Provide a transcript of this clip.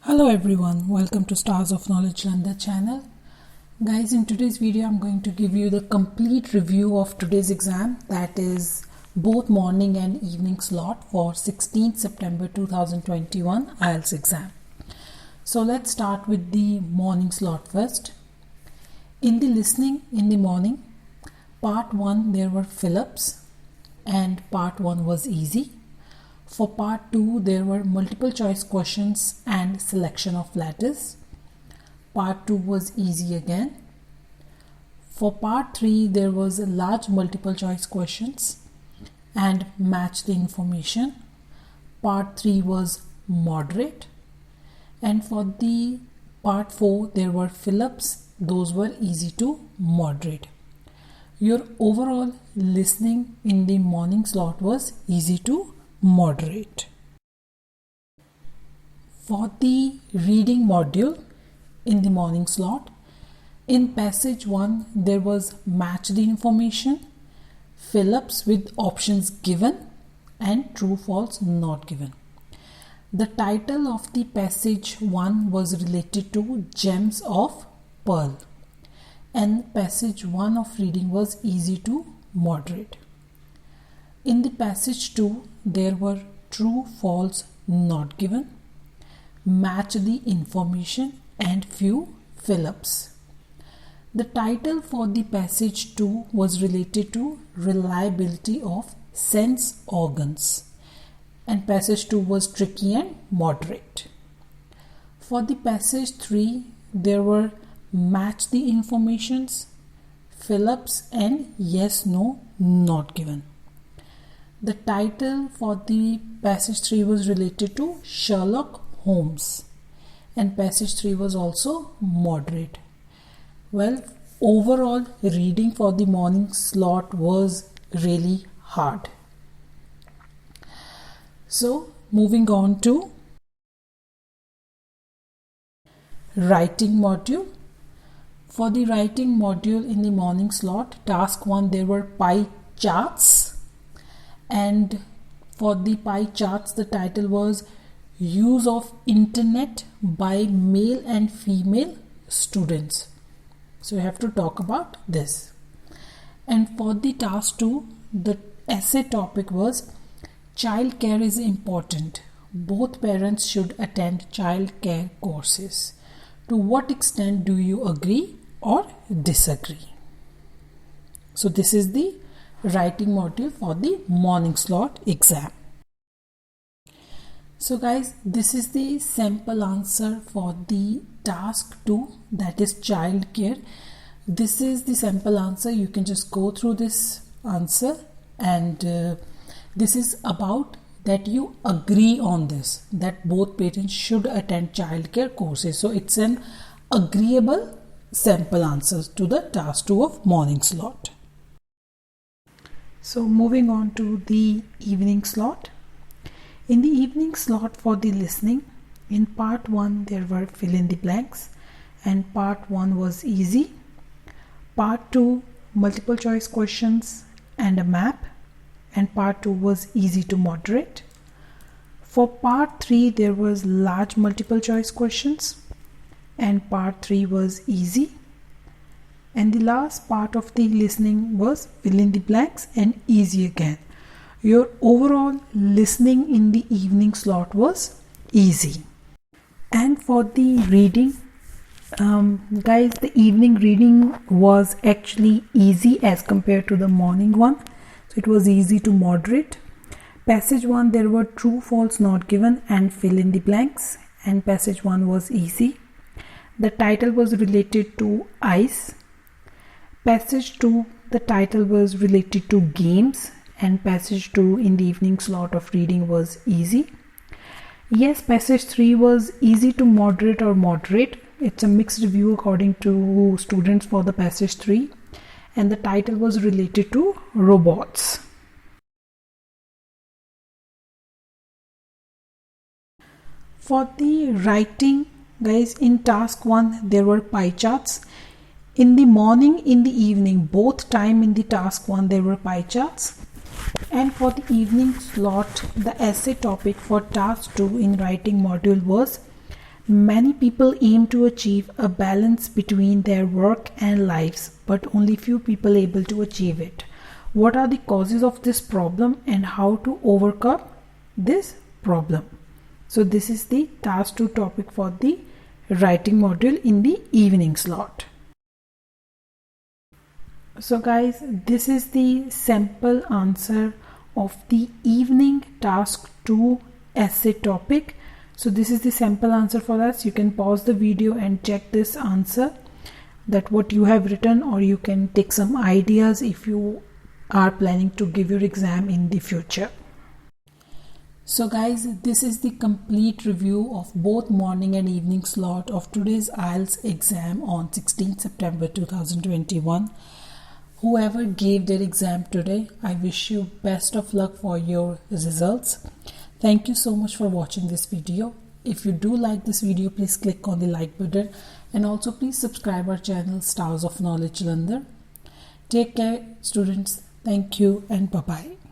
Hello everyone, welcome to Stars of Knowledge Landa channel. Guys, in today's video I'm going to give you the complete review of today's exam, that is both morning and evening slot for 16th September 2021 IELTS exam. So let's start with the morning slot first. In the listening in the morning, part 1 there were fill-ups and part 1 was easy. For part 2, there were multiple choice questions and selection of letters. Part 2 was easy again. For part 3, there was a large multiple choice questions and match the information. Part 3 was moderate. And for the part 4, there were fill-ups. Those were easy to moderate. Your overall listening in the morning slot was easy to moderate. For the reading module in the morning slot, in passage 1 there was match the information, fill-ups with options given and true false not given. The title of the passage 1 was related to Gems of Pearl, and passage 1 of reading was easy to moderate. In the passage 2, there were true, false, not given, match the information and few fill-ups. The title for the passage 2 was related to reliability of sense organs, and passage 2 was tricky and moderate. For the passage 3, there were match the informations, fill-ups and yes, no, not given. The title for the passage 3 was related to Sherlock Holmes, and passage 3 was also moderate. Well, overall reading for the morning slot was really hard. So moving on to writing module. For the writing module in the morning slot, task 1 there were pie charts. And for the pie charts, the title was Use of Internet by Male and Female Students. So you have to talk about this. And for the task 2, the essay topic was Child care is important. Both parents should attend child care courses. To what extent do you agree or disagree? So this is the writing module for the morning slot exam. So guys, this is the sample answer for the task 2, that is child care. This is the sample answer. You can just go through this answer, and this is about that you agree on this, that both parents should attend child care courses. So it's an agreeable sample answer to the task 2 of morning slot. So moving on to the evening slot. In the evening slot for the listening, in part 1 there were fill in the blanks, and part 1 was easy. Part 2 multiple choice questions and a map, and part 2 was easy to moderate. For part 3 there was large multiple choice questions, and part 3 was easy. And the last part of the listening was fill in the blanks and easy again. Your overall listening in the evening slot was easy. And for the reading, guys, the evening reading was actually easy as compared to the morning one. So it was easy to moderate. Passage 1 there were true, false, not given and fill in the blanks, and passage 1 was easy. The title was related to ice. Passage 2, the title was related to games, and passage 2 in the evening slot of reading was easy. Yes, passage 3 was easy to moderate or moderate. It's a mixed review according to students for the passage 3, and the title was related to robots. For the writing, guys, in task 1 there were pie charts. In the morning, in the evening, both time in the task 1 there were pie charts. And for the evening slot, the essay topic for task 2 in writing module was Many people aim to achieve a balance between their work and lives, but only few people able to achieve it. What are the causes of this problem and how to overcome this problem? So this is the task 2 topic for the writing module in the evening slot. So guys, this is the sample answer of the evening task 2 essay topic. So this is the sample answer for us. You can pause the video and check this answer, that what you have written, or you can take some ideas if you are planning to give your exam in the future. So guys, this is the complete review of both morning and evening slot of today's IELTS exam on 16th September 2021. Whoever gave their exam today, I wish you best of luck for your results. Thank you so much for watching this video. If you do like this video, please click on the like button and also please subscribe our channel Stars of Knowledge Jalandhar. Take care students. Thank you and bye-bye.